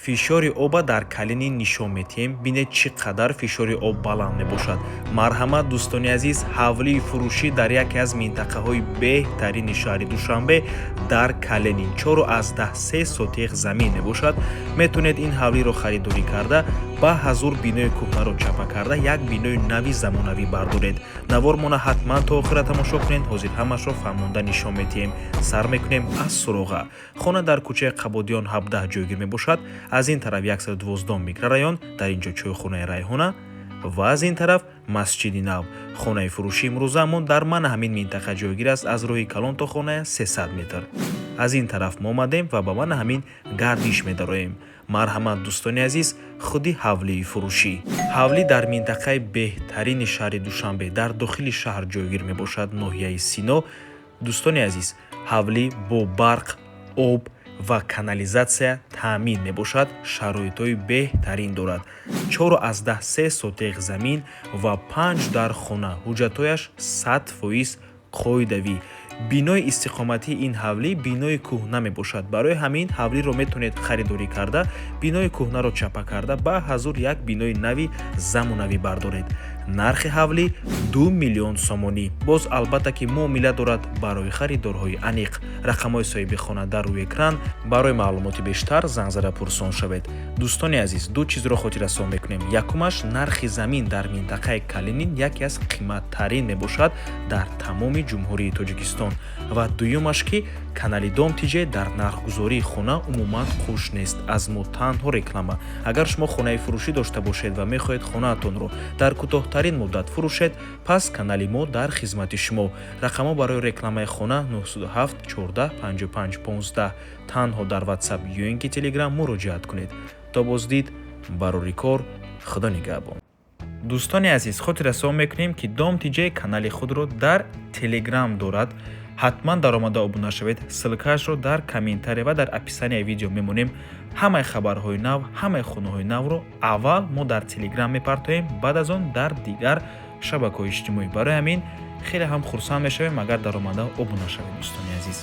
фишори оба дар калини нишон медиҳем. Бинед чӣ қадар фишори об баланд мебошад. Марҳамат дӯстони азиз, ҳавлии фурӯшӣ дар яке аз минтақаҳои беҳтарини шаҳри Душанбе дар Калинин 4,3 сотиқ замин мебошад. Метавонед ин ҳавлиро харидорӣ карда ба ҳазур бинои кӯҳнаро чапа карда як бинои нави замонавӣ бардоред. Навормона ҳатман то охира тамошо кунед. ҳозир ҳамашро фаҳмонда нишон медиҳем. сар мекунем аз суроға. хона дар кӯчаи Қабодиён 17 ҷойгир мебошад. аз ин тараф 112 микрорайон, дар инҷо чойхонаи Райҳона ва аз ин тараф масҷиди нав. хонаи фурӯши имрӯза амон дар ман ҳамин минтақа ҷойгир аст. аз роҳи калон то хона 300 метр. аз ин тараф мо омадем ва ба ман ҳамин гардиш медароем. марҳамат дӯстони азиз, худи ҳавлии фурӯшӣ. ҳавлӣ дар минтақаи беҳтарини шаҳри Душанбе дар дохили шаҳр ҷойгир мебошад, ноҳияи Сино. дӯстони азиз, ҳавлӣ бо барқ, об ва канализатсия таъмин мебошад. шароитҳои беҳтарин дорад. 4,3 сотиқ замин ва 5 дар хона. ҳуҷҷатҳояш 100% қоидавӣ. бинои истиқоматии ин ҳавлӣ бинои кӯҳна мебошад. барои ҳамин ҳавлиро метавонед харидорӣ карда бинои кӯҳнаро чапа карда ба ҳазур як бинои нави замонавӣ бардоред. нархи ҳавлӣ 2 миллион сомонӣ. боз албатта ки муомила дорад барои харидорҳои аниқ. рақамҳои соҳиби хона дар рӯи экран. барои маълумоти бештар занг зада пурсон шавед. дӯстони азиз, ду чизро хотиррасон мекунем. якумаш, нархи замин дар минтақаи Калинин яке аз қиматтарин мебошад дар тамоми ҷумҳурии Тоҷикистон. ва дуюмаш ки канали Дом ТЖ дар нархгузории хона умуман хуш нест. аз мо танҳо реклама. агар шумо хонаи фурӯшӣ дошта бошед ва мехоҳед хонаатонро дар кӯтоҳтарин муддат фурӯшед, пас канали мо дар хизмати шумо. рақамҳо барои рекламаи хона 97 14 55 15. танҳо дар WhatsApp ё ин ки Telegram муроҷиат кунед. то боздид, барори кор, худо нигаҳбон. дӯстони азиз, хотиррасон мекунем ки Дом ТЖ канали худро дар Telegram дорад. ҳатман даромада обуна шавед. ссилкаашро дар комментария ва дар описанияи видео мемонем. ҳамаи хабарҳои нав, ҳамаи хонаҳои навро аввал мо дар Telegram мепартоем, баъд аз он дар дигар шабакаҳои иҷтимоӣ. барои ҳамин хеле ҳам хурсанд мешавем агар даромада обуна шавед. дӯстони азиз.